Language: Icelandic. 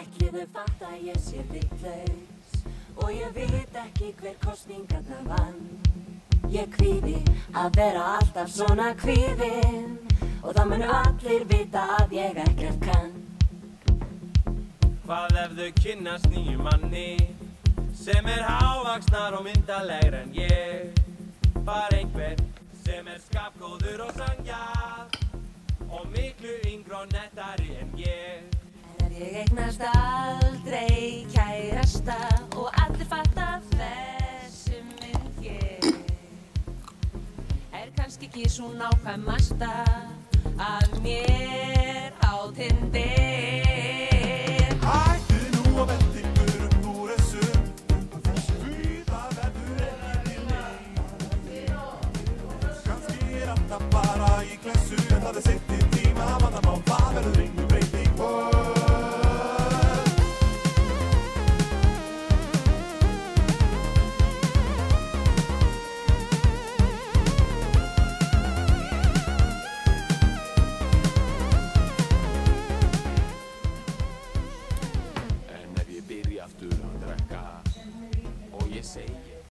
Ætli þau fatta að ég sé vitlaus og ég veit ekki hver kosningarnar vann. Ég kvíði að vera alltaf svona kvíðin og það munu allir vita að ég ekkert kann. Hvað ef þau kynnast nýjum manni sem hávaxnar og myndarlegri en ég? Bara einhver sem skapgóður og sanngjarn og miklu yngri og nettari en ég. En ef ég eignast aldrei kærasta og allir fatta þessi mynd ég kannski ekki svo nákvæmasta að mér á Tinder. Hættu nú að velta ykkur úr þessu, því það verður ekki til neitt. Kannski alltaf bara í klessu, en það seint í tíma vandamál, það verður engu breyting. Aftur að drekka og ég segi